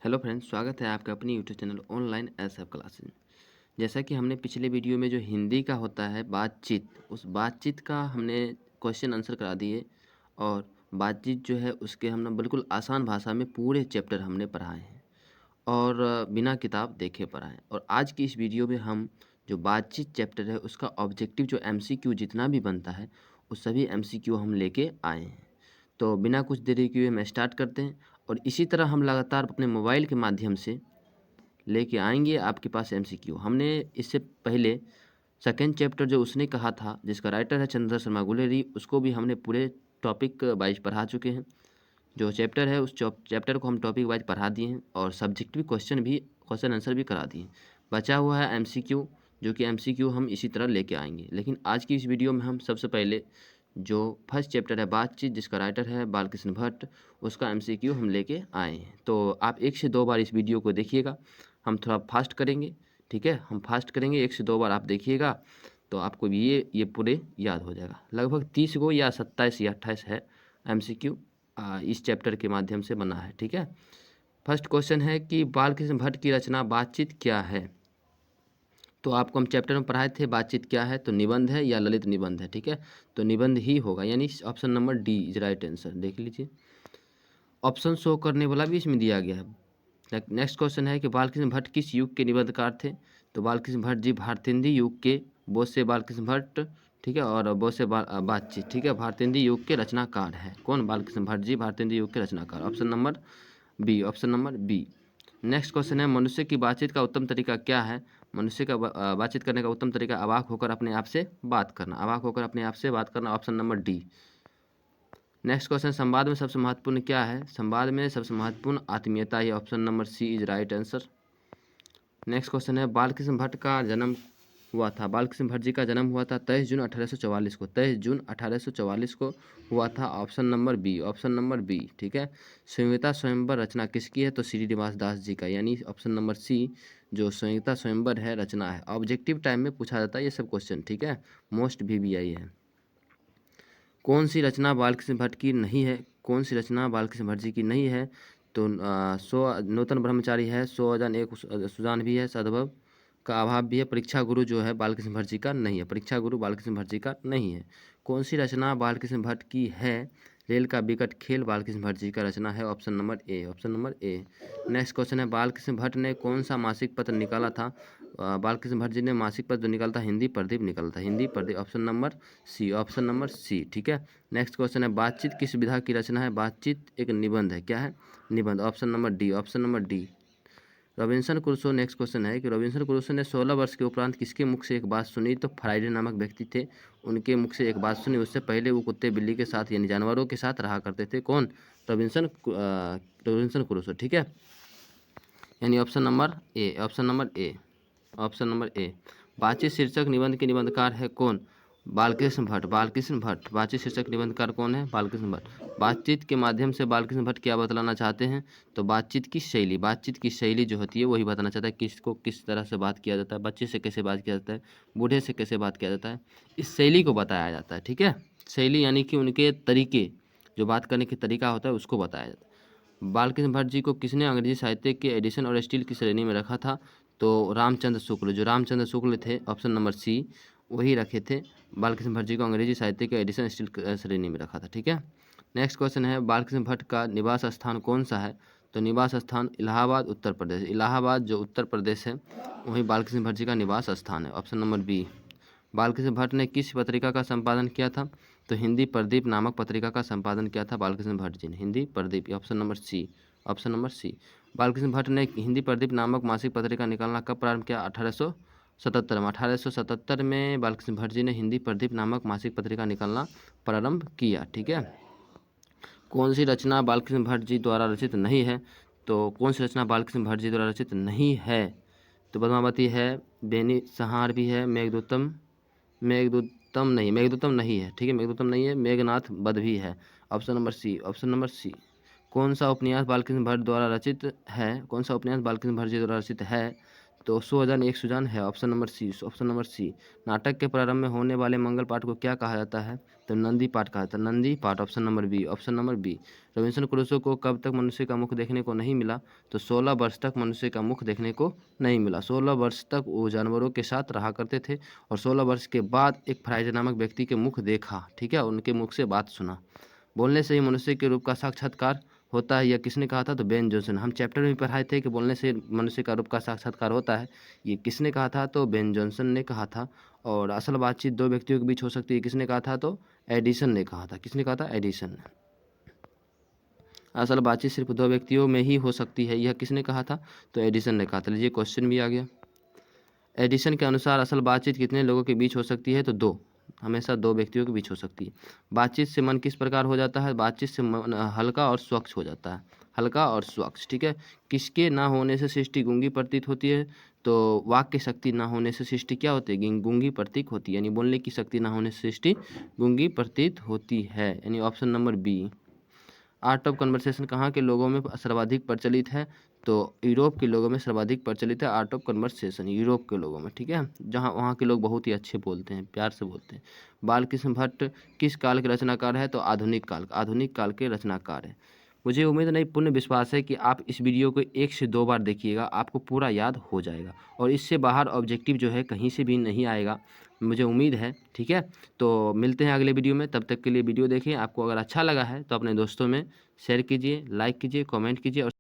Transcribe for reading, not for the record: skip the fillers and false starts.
Hello friends, स्वागत है आपका अपनी YouTube channel online SF classes. जैसा कि हमने पिछले वीडियो में जो हिंदी का होता है बातचीत, उस बातचीत का हमने क्वेश्चन आंसर करा दिए और बातचीत जो है उसके हमने बिल्कुल आसान भाषा में पूरे चैप्टर हमने पढ़ाए हैं और बिना किताब देखे पढ़ाए। और आज की इस वीडियो में हम जो बातचीत चैप्टर है उसका ऑब्जेक्टिव जो एमसीक्यू जितना भी बनता है उस सभी एमसीक्यू हम लेके आए हैं। तो बिना कुछ देरी किए हम स्टार्ट करते हैं और इसी तरह हम लगातार अपने मोबाइल के माध्यम से लेके आएंगे आपके पास एमसीक्यू। हमने इससे पहले सेकेंड चैप्टर जो उसने कहा था जिसका राइटर है चंद्र शर्मा गुलेरी, उसको भी हमने पूरे टॉपिक वाइज पढ़ा चुके हैं। जो चैप्टर है उस चैप्टर को हम टॉपिक वाइज पढ़ा दिए हैं और सब्जेक्टिव क्वेश्चन आंसर भी करा दिए हैं। बचा हुआ है एमसीक्यू, जो कि एमसीक्यू हम इसी तरह लेके आएंगे। लेकिन आज की इस वीडियो में हम सबसे पहले जो फर्स्ट चैप्टर है बातचीत, जिसका राइटर है बालकृष्ण भट्ट, उसका एमसीक्यू हम लेके आए हैं। तो आप 1 से 2 बार इस वीडियो को देखिएगा। हम थोड़ा फास्ट करेंगे, ठीक है, हम फास्ट करेंगे। 1 से 2 बार आप देखिएगा तो आपको भी ये पूरे याद हो जाएगा। लगभग 30 गो या 27 या 28 है एमसीक्यू इस चैप्टर के माध्यम से बना है, ठीक है। फर्स्ट क्वेश्चन है कि बालकृष्ण भट्ट की रचना बातचीत क्या है। तो आपको हम चैप्टर में पढ़ाए थे बातचीत क्या है, तो निबंध है या ललित निबंध है, ठीक है। तो निबंध ही होगा, यानी option number D is right answer. देख लीजिए, ऑप्शन शो करने वाला भी इसमें दिया गया है। नेक्स्ट क्वेश्चन है कि बालकृष्ण भट्ट किस युग के निबंधकार थे। तो बालकृष्ण भट्ट जी भारतेंदी युग के, बोस से बालकृष्ण भट्ट, ठीक है, और बोस से बातचीत, ठीक है, भारतेंदी युग के रचनाकार है। कौन? बालकृष्ण भट्ट जी भारतेंदी युग के रचनाकार। Option number B, option number B. Next question है मनुष्य की बातचीत का उत्तम तरीका क्या है। मनुष्य का बातचीत करने का उत्तम तरीका अवाक होकर अपने आप से बात करना, अवाक होकर अपने आप से बात करना। Option number D. Next question, संवाद में सबसे महत्वपूर्ण क्या है। संवाद में सबसे महत्वपूर्ण आत्मीयता है। Option number C is right answer. Next question है बालकृष्ण भट्ट का जन्म हुआ था। बालकृष्ण भट्ट जी का जन्म हुआ था 23 जून 1844 को, 23 जून 1844 को हुआ था। Option number B, option number B, ठीक है। संहिता स्वयंवर रचना किसकी है। तो श्रीनिवास दास जी का, यानी ऑप्शन नंबर सी जो संहिता स्वयंवर है रचना है। ऑब्जेक्टिव टाइम में पूछा जाता है ये सब क्वेश्चन, ठीक है, मोस्ट VVI है। कौन सी रचना बालकृष्ण भट्ट की नहीं है। कौन सी रचना बालकृष्ण भट्ट जी की नहीं है। तो नूतन ब्रह्मचारी है, 100 सुजान भी है, सद्भव का अभाव भी है, परीक्षा गुरु जो है बालकृष्ण भट्ट जी का नहीं है, परीक्षा गुरु बालकृष्ण भट्ट जी का नहीं है। कौन सी रचना बालकृष्ण भट्ट की है। रेल का विकट खेल बालकृष्ण भट्ट जी का रचना है। Option number A, option number A. Next question है बालकृष्ण भट्ट ने कौन सा मासिक पत्र निकाला था। बालकृष्ण भट्ट जी ने मासिक पत्र जो निकाला था हिंदी प्रदीप निकाला था, Hindi Pradeep. Option number C, option number C, ठीक है। नेक्स्ट क्वेश्चन है बातचीत किस विधा की रचना है। बातचीत एक निबंध है, क्या है, निबंध। Option number D, option number D. Robinson Crusoe, next question है कि रॉबिन्सन क्रूसो ने 16 वर्ष के उपरांत किसके मुख से एक बात सुनी। तो फ्राइडे नामक व्यक्ति थे, उनके मुख से एक बात सुनी। उससे पहले वो कुत्ते बिल्ली के साथ यानी जानवरों के साथ रहा करते थे। कौन? रॉबिन्सन क्रूसो, ठीक है, यानी option number A, option number A, option number A. बातचीत शीर्षक निबंध के निबंधकार है कौन। बालकृष्ण भट्ट, बालकृष्ण भट्ट। बातचीत शीर्षक निबंधकार कौन है। बालकृष्ण भट्ट। बातचीत के माध्यम से बालकृष्ण भट्ट क्या बतलाना चाहते हैं। तो बातचीत की शैली, बातचीत की शैली जो होती है वही बताना चाहता है, किसको किस तरह से बात किया जाता है, बच्चे से कैसे बात किया जाता है, बूढ़े से कैसे बात किया जाता है, इस शैली को बताया जाता है, ठीक है। शैली यानी कि उनके तरीके, जो बात करने के तरीका होता है उसको बताया जाता है। बालकृष्ण भट्ट जी को किसने अंग्रेजी साहित्य के एडिशन और स्टील की श्रेणी में रखा था। तो रामचंद्र शुक्ल, जो रामचंद्र शुक्ल थे, ऑप्शन नंबर सी, वही रखे थे। बालकृष्ण भट्ट जी को अंग्रेजी साहित्य के एडिशन स्टील श्रेणी में रखा था, ठीक है। नेक्स्ट क्वेश्चन है बालकृष्ण भट्ट का निवास स्थान कौन सा है। तो निवास स्थान इलाहाबाद, उत्तर प्रदेश। इलाहाबाद जो उत्तर प्रदेश है वही बालकृष्ण भट्ट जी का निवास स्थान है। Option number B. Balkrishna Bhatt ने किस पत्रिका का संपादन किया था। तो हिंदी प्रदीप नामक पत्रिका का संपादन किया था बालकृष्ण भट्ट जी ने, Hindi Pradeep. Option number C, option number C. Balkrishna Bhatt ने हिंदी प्रदीप नामक मासिक पत्रिका निकालना कब प्रारंभ किया। 1877 में। 1877 में बालकृष्ण भट्ट जी ने हिंदी प्रदीप नामक मासिक पत्रिका निकालना प्रारंभ किया, ठीक है। कौन सी रचना बालकृष्ण भट्ट जी द्वारा रचित नहीं है। तो कौन सी रचना बालकृष्ण भट्ट जी द्वारा रचित नहीं है। तो पद्मावती है, बेनी सहार भी है, मेघदूतम नहीं, मेघदूतम नहीं है, ठीक है, मेघदूतम नहीं है, मेघनाथ वध भी है। Option number C, option number C. कौन सा उपन्यास बालकृष्ण भट्ट द्वारा रचित है। कौन सा उपन्यास बालकृष्ण भट्ट जी द्वारा रचित है। तो सुवदन एक सुजान है, option number C. Option number C. नाटक के प्रारंभ में होने वाले मंगल पाठ को क्या कहा जाता है? तो नंदी पाठ कहा जाता है, नंदी पाठ। Option number B. Option number B. Robinson Crusoe को कब तक मनुष्य का मुख देखने को नहीं मिला? तो 16 वर्ष तक मनुष्य का मुख देखने को नहीं मिला। 16 वर्ष तक वो जानवरों के साथ रहा करते थे और 16 वर्ष के बाद एक फ्राइडे नामक व्यक्ति के मुख देखा, ठीक है, उनके मुख से बात सुना। बोलने से ही मनुष्य के रूप का साक्षात्कार होता है, यह किसने कहा था? तो बेन जॉनसन। हम चैप्टर में पढ़ाए थे कि बोलने से मनुष्य का रूप का साक्षात्कार होता है, ये किसने कहा था? तो बेन जॉनसन ने कहा था। और असल बातचीत दो व्यक्तियों के बीच हो सकती है, किसने कहा था? तो एडिसन ने कहा था। किसने कहा था? एडिसन ने। असल बातचीत सिर्फ दो व्यक्तियों में ही हो सकती है, यह किसने कहा था? तो एडिसन ने कहा था। लीजिए क्वेश्चन भी आ गया। एडिसन के अनुसार असल बातचीत कितने लोगों के बीच हो सकती है? तो दो, हमेशा दो व्यक्तियों के बीच हो सकती है। बातचीत से मन किस प्रकार हो जाता है? बातचीत से मन हल्का और स्वच्छ हो जाता है, हल्का और स्वच्छ, ठीक है। किसके ना होने से सृष्टि गूंगी प्रतीत होती है? तो वाक्य शक्ति ना होने से सृष्टि क्या होती है? गूंगी प्रतीत होती है, यानी बोलने की शक्ति ना होने से सृष्टि गूंगी प्रतीत होती है, यानी option number B. Art of conversation कहाँ के लोगों में सर्वाधिक प्रचलित है? तो यूरोप के लोगों में सर्वाधिक प्रचलित है आर्ट ऑफ कन्वर्सेशन, यूरोप के लोगों में, ठीक है, जहाँ वहाँ के लोग बहुत ही अच्छे बोलते हैं, प्यार से बोलते हैं। बालकृष्ण भट्ट किस काल के रचनाकार है? तो आधुनिक काल के रचनाकार है। मुझे उम्मीद नहीं, पूर्ण विश्वास है कि आप इस वीडियो को 1 से 2 बार देखिएगा, आपको पूरा याद हो जाएगा और इससे बाहर ऑब्जेक्टिव जो है कहीं से भी नहीं आएगा, मुझे उम्मीद है, ठीक है। तो मिलते हैं अगले वीडियो में, तब तक के लिए वीडियो देखें। आपको अगर अच्छा लगा है तो अपने दोस्तों में शेयर कीजिए, लाइक कीजिए, कमेंट कीजिए और